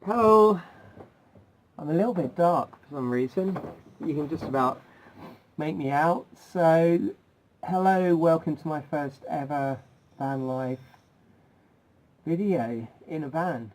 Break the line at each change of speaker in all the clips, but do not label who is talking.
Hello, I'm a little bit dark for some reason. You can just about make me out. So, hello, welcome to my first ever van life video in a van.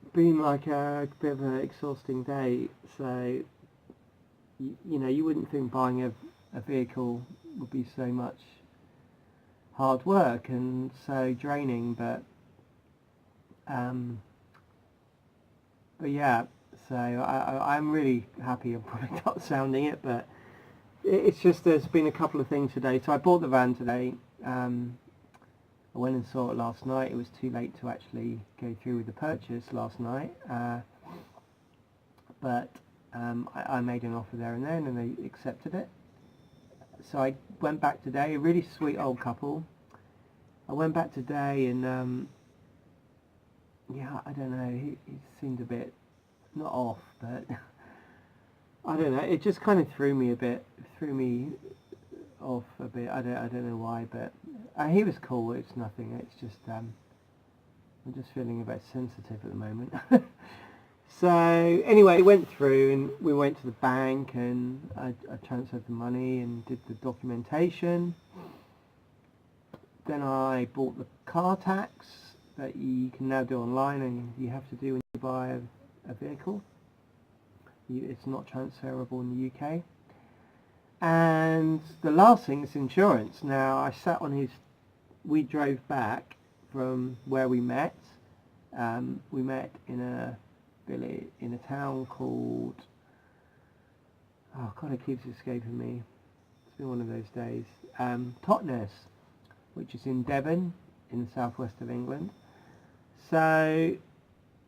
It's been like a bit of an exhausting day. So, you wouldn't think buying a vehicle would be so much hard work and so draining, but yeah. So I'm really happy. I'm probably not sounding it, but it's just there's been a couple of things today. So I bought the van today. I went and saw it last night. It was too late to actually go through with the purchase last night, but I made an offer there and then, and they accepted it. So I went back today. A really sweet old couple. I went back today, and yeah, I don't know. He seemed a bit not off, but I don't know. It just kind of threw me off a bit. I don't know why, but he was cool. It's nothing. It's just I'm just feeling a bit sensitive at the moment. So anyway, it went through, and we went to the bank, and I transferred the money and did the documentation. Then I bought the car tax that you can now do online, and you have to do when you buy a vehicle. It's not transferable in the UK. And the last thing is insurance. Now I sat on we drove back from where we met. We met in a village, in a town called, oh god, it keeps escaping me. It's been one of those days. Totnes, which is in Devon, in the southwest of England. So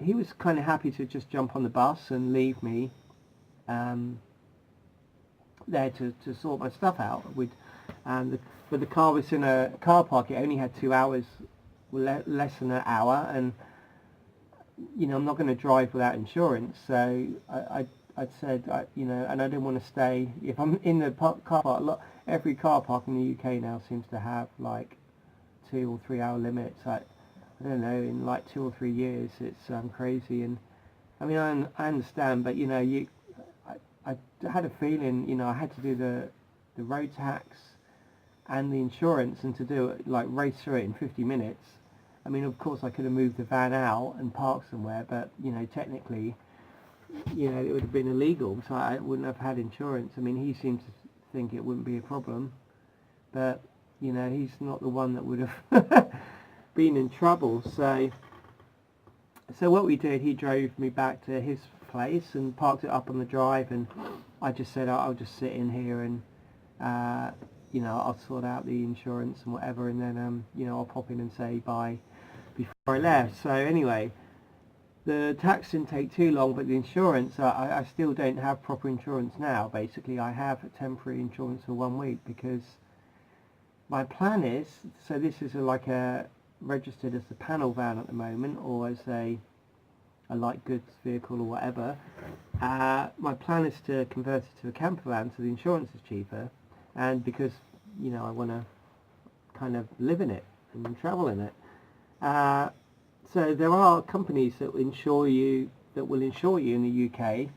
he was kind of happy to just jump on the bus and leave me there to sort my stuff out. But the car was in a car park. It only had 2 hours, less than an hour, and I'm not going to drive without insurance. So I said, and I didn't want to stay. If I'm in the car park, every car park in the UK now seems to have like 2 or 3 hour limits. I don't know, in like 2 or 3 years, it's crazy. And I mean, I understand, but I had a feeling, I had to do the road tax and the insurance, and to do it, like race through it in 50 minutes. I mean, of course I could have moved the van out and parked somewhere, but technically, it would have been illegal, so I wouldn't have had insurance. I mean, he seemed to think it wouldn't be a problem, but he's not the one that would have been in trouble. So what we did, he drove me back to his place and parked it up on the drive, and I just said, I'll just sit in here, and I'll sort out the insurance and whatever, and then I'll pop in and say bye before I left. So anyway, the tax didn't take too long, but the insurance, I still don't have proper insurance now. Basically, I have temporary insurance for 1 week, because my plan is, so this is like a registered as a panel van at the moment, or as a light goods vehicle or whatever. My plan is to convert it to a camper van, so the insurance is cheaper, and because I want to kind of live in it and travel in it. So there are companies that will insure you in the UK,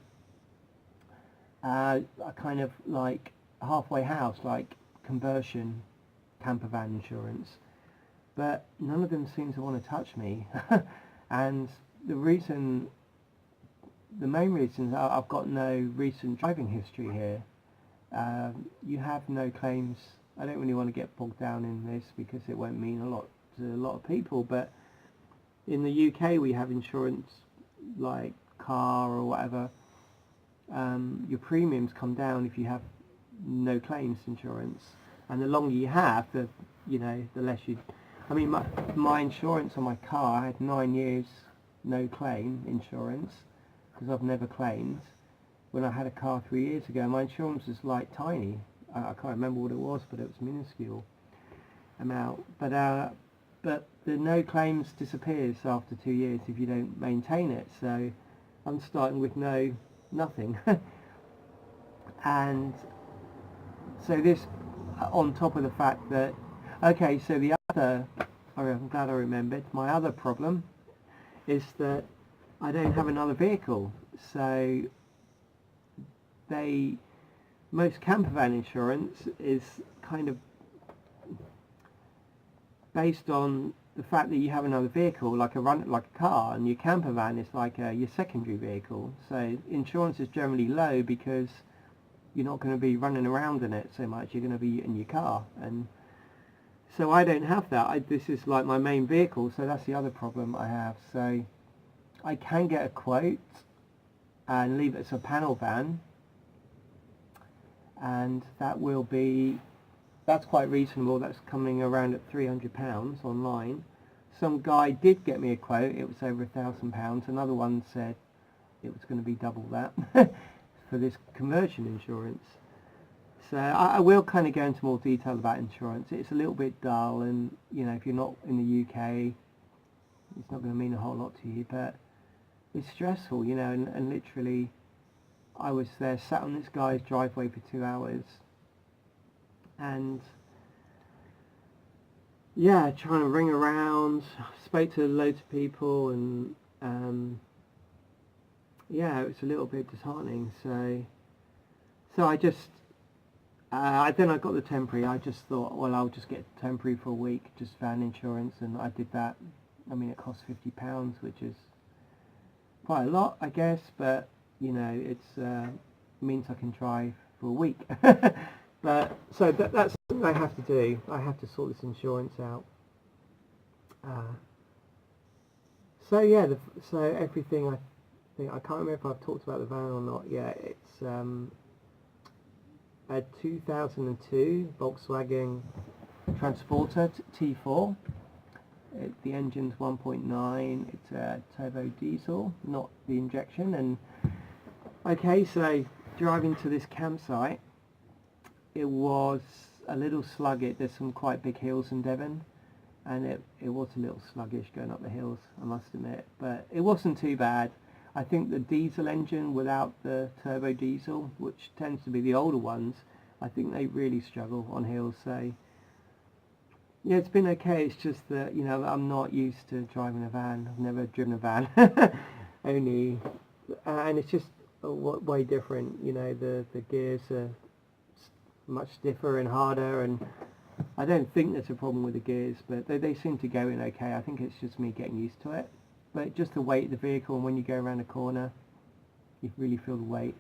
a kind of like a halfway house, like conversion camper van insurance, but none of them seem to want to touch me. And the main reason is I've got no recent driving history here. You have no claims. I don't really want to get bogged down in this, because it won't mean a lot to a lot of people, but in the UK we have insurance like car or whatever. Your premiums come down if you have no claims insurance, and the longer you have, the less you. I mean, my insurance on my car, I had 9 years no claim insurance, because I've never claimed. When I had a car 3 years ago, my insurance was like tiny. I can't remember what it was, but it was minuscule amount. But the no claims disappears after 2 years if you don't maintain it. So I'm starting with nothing. And so this, on top of the fact that, okay, so the other, I'm glad I remembered, my other problem is that I don't have another vehicle. So most campervan insurance is kind of based on the fact that you have another vehicle, like a car, and your campervan is like your secondary vehicle. So insurance is generally low because you're not going to be running around in it so much. You're going to be in your car, and so I don't have that. This is like my main vehicle, so that's the other problem I have. So I can get a quote and leave it as a panel van, and that's quite reasonable. That's coming around at £300 online. Some guy did get me a quote. It was over £1,000. Another one said it was going to be double that for this conversion insurance. So I will kind of go into more detail about insurance. It's a little bit dull, and if you're not in the UK, it's not going to mean a whole lot to you, but it's stressful, and literally I was there sat on this guy's driveway for 2 hours, and yeah, trying to ring around, spoke to loads of people, and yeah, it was a little bit disheartening. So I just then I got the temporary. I just thought, well, I'll just get temporary for a week, just van insurance, and I did that. I mean, it cost £50, which is quite a lot, I guess, but it's means I can drive for a week. But so that's what I have to do. I have to sort this insurance out. So yeah, so everything, I can't remember if I've talked about the van or not yet. It's a 2002 Volkswagen Transporter T4. The engine's 1.9. It's a turbo diesel, not the injection. And okay, so driving to this campsite, it was a little sluggish. There's some quite big hills in Devon, and it was a little sluggish going up the hills, I must admit, but it wasn't too bad. I think the diesel engine without the turbo diesel, which tends to be the older ones, I think they really struggle on hills. So yeah, it's been okay. It's just that I'm not used to driving a van. I've never driven a van, only, and it's just way different. The gears are much stiffer and harder, and I don't think there's a problem with the gears, but they seem to go in okay. I think it's just me getting used to it. But just the weight of the vehicle, and when you go around a corner, you really feel the weight.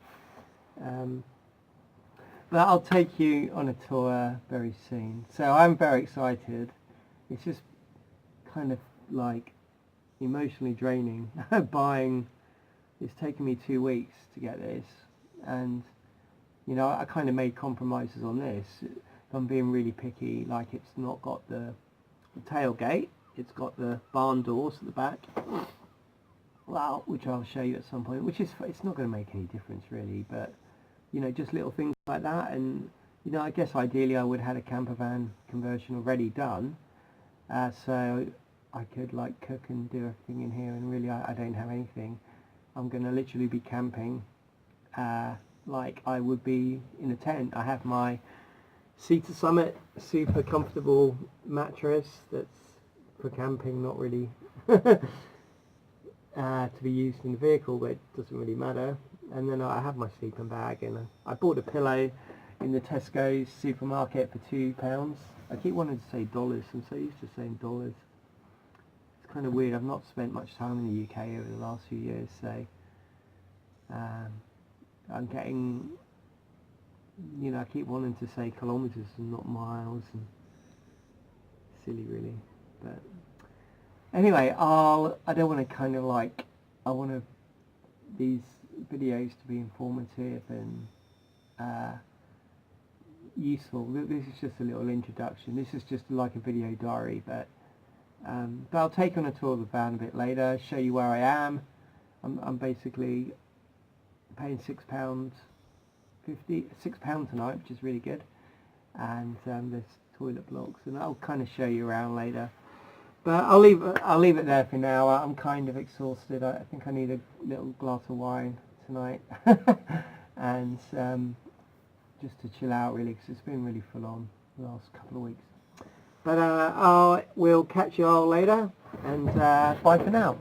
But I'll take you on a tour very soon. So I'm very excited. It's just kind of like emotionally draining. It's taken me 2 weeks to get this, and I kind of made compromises on this. If I'm being really picky, like it's not got the tailgate. It's got the barn doors at the back, well, which I'll show you at some point, it's not going to make any difference really, but just little things like that. And I guess ideally I would have had a camper van conversion already done, so I could like cook and do everything in here, and really I don't have anything. I'm going to literally be camping like I would be in a tent. I have my Cedar Summit super comfortable mattress that's for camping, not really to be used in the vehicle, but it doesn't really matter. And then I have my sleeping bag, and I bought a pillow in the Tesco's supermarket for £2. I keep wanting to say dollars, I'm so used to saying dollars. It's kind of weird. I've not spent much time in the UK over the last few years, so I'm getting, I keep wanting to say kilometres and not miles, and silly really. But anyway, I don't want to kind of like, I want these videos to be informative and useful. This is just a little introduction. This is just like a video diary, but I'll take you on a tour of the van a bit later, show you where I am. I'm basically paying £6.50, £6 tonight, which is really good. And there's toilet blocks, and I'll kind of show you around later. But I'll leave it there for now. I'm kind of exhausted. I think I need a little glass of wine tonight. And just to chill out really, because it's been really full on the last couple of weeks. But we'll catch you all later, and bye for now.